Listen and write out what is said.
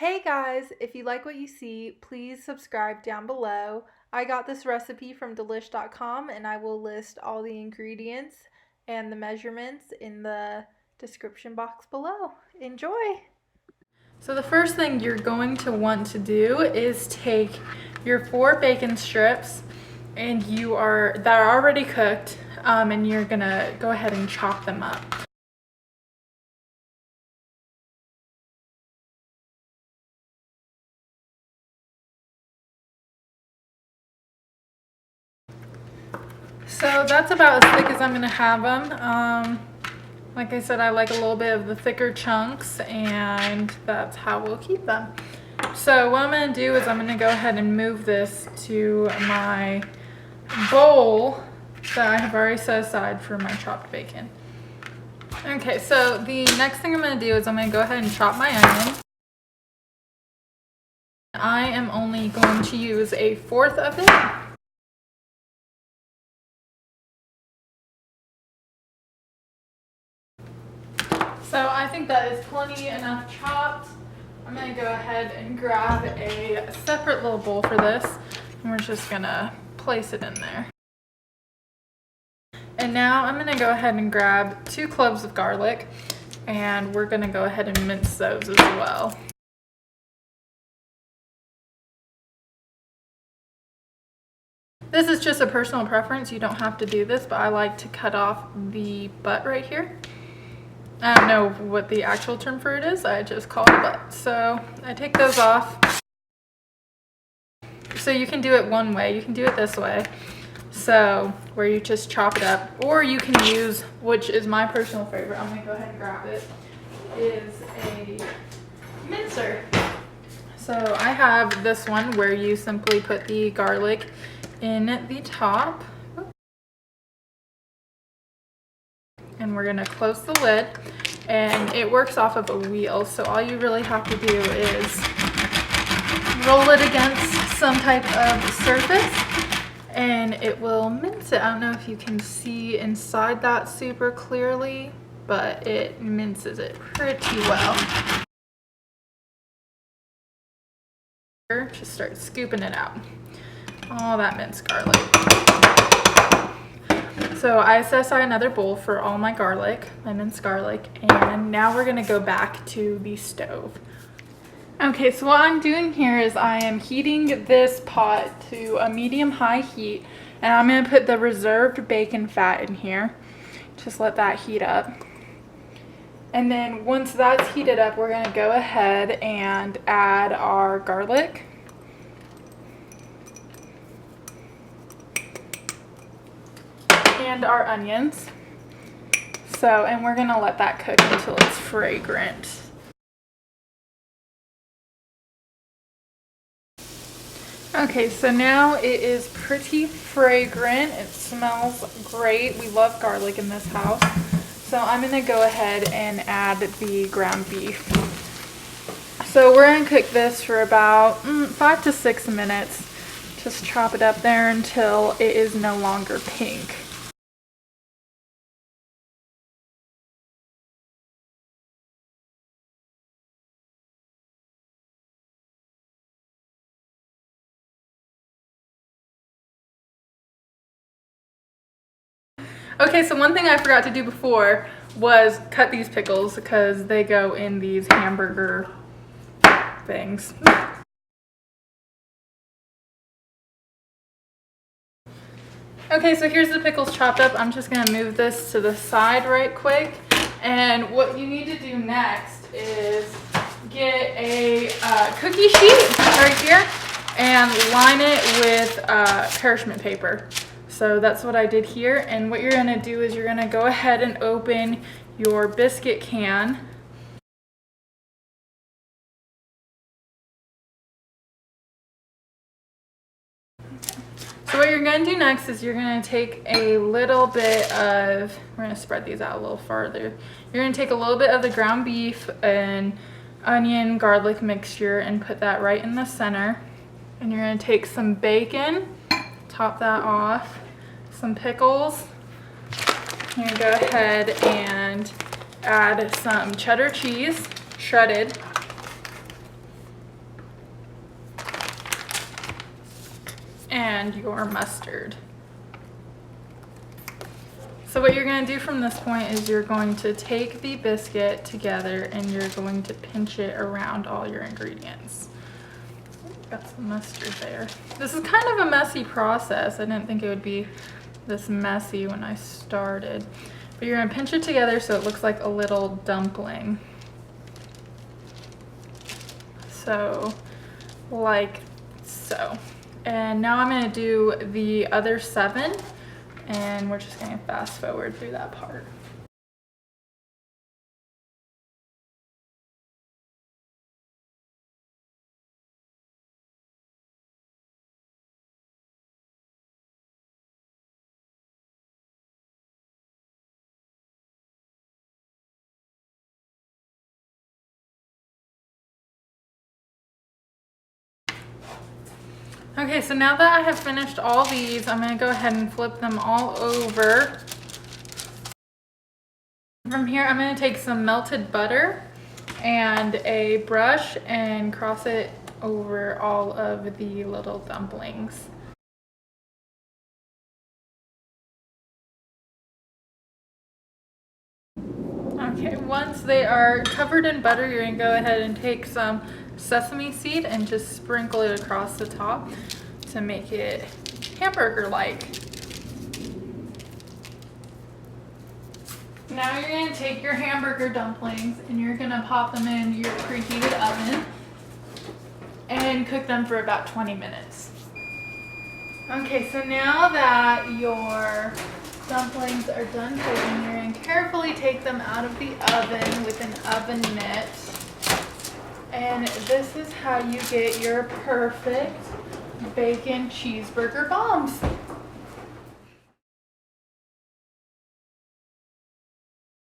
Hey guys, if you like what you see, please subscribe down below. I got this recipe from delish.com and I will list all the ingredients and the measurements in the description box below. Enjoy! So the first thing you're going to want to do is take your 4 bacon strips and that are already cooked, and you're gonna go ahead and chop them up. So that's about as thick as I'm going to have them. Like I said, I like a little bit of the thicker chunks, and that's how we'll keep them. So what I'm going to do is I'm going to go ahead and move this to my bowl that I have already set aside for my chopped bacon. Okay, so the next thing I'm going to do is I'm going to go ahead and chop my onion. I am only going to use 1/4 of it. So I think that is plenty enough chopped. I'm going to go ahead and grab a separate little bowl for this, and we're just going to place it in there. And now I'm going to go ahead and grab 2 cloves of garlic, and we're going to go ahead and mince those as well. This is just a personal preference. You don't have to do this, but I like to cut off the butt right here. I don't know what the actual term for it is. I just call it butt. So I take those off. So you can do it one way. You can do it this way. So where you just chop it up, or you can use, which is my personal favorite, I'm gonna go ahead and grab it, is a mincer. So I have this one where you simply put the garlic in the top. And we're gonna close the lid, and it works off of a wheel, so all you really have to do is roll it against some type of surface and it will mince it. I don't know if you can see inside that super clearly, but it minces it pretty well. Just start scooping it out. All that minced garlic. So I set aside another bowl for all my garlic, my minced garlic, and now we're gonna go back to the stove. Okay, so what I'm doing here is I am heating this pot to a medium-high heat, and I'm gonna put the reserved bacon fat in here. Just let that heat up. And then once that's heated up, we're gonna go ahead and add our garlic. And our onions. And we're gonna let that cook until it's fragrant. Okay, so now it is pretty fragrant. It smells great. We love garlic in this house. So I'm gonna go ahead and add the ground beef. So we're gonna cook this for about 5 to 6 minutes. Just chop it up there until it is no longer pink. Okay, so one thing I forgot to do before was cut these pickles because they go in these hamburger things. Okay, so here's the pickles chopped up. I'm just gonna move this to the side right quick. And what you need to do next is get a cookie sheet right here and line it with parchment paper. So that's what I did here, and what you're gonna do is you're gonna go ahead and open your biscuit can. So what you're gonna do next is you're gonna take a little bit of, we're gonna spread these out a little farther. You're gonna take a little bit of the ground beef and onion garlic mixture and put that right in the center. And you're gonna take some bacon, top that off, some pickles. You're gonna go ahead and add some cheddar cheese, shredded. and your mustard. So what you're going to do from this point is you're going to take the biscuit together and you're going to pinch it around all your ingredients. Got some mustard there. This is kind of a messy process. I didn't think it would be this messy when I started. But you're going to pinch it together so it looks like a little dumpling. So, like so. And now I'm going to do the other 7. And we're just going to fast forward through that part. Okay, so now that I have finished all these, I'm going to go ahead and flip them all over. From here, I'm going to take some melted butter and a brush and cross it over all of the little dumplings. Okay, once they are covered in butter, you're going to go ahead and take some sesame seed and just sprinkle it across the top to make it hamburger-like. Now you're going to take your hamburger dumplings and you're going to pop them in your preheated oven and cook them for about 20 minutes. Okay, so now that your dumplings are done cooking, you're going to carefully take them out of the oven with an oven mitt. And this is how you get your perfect bacon cheeseburger bombs.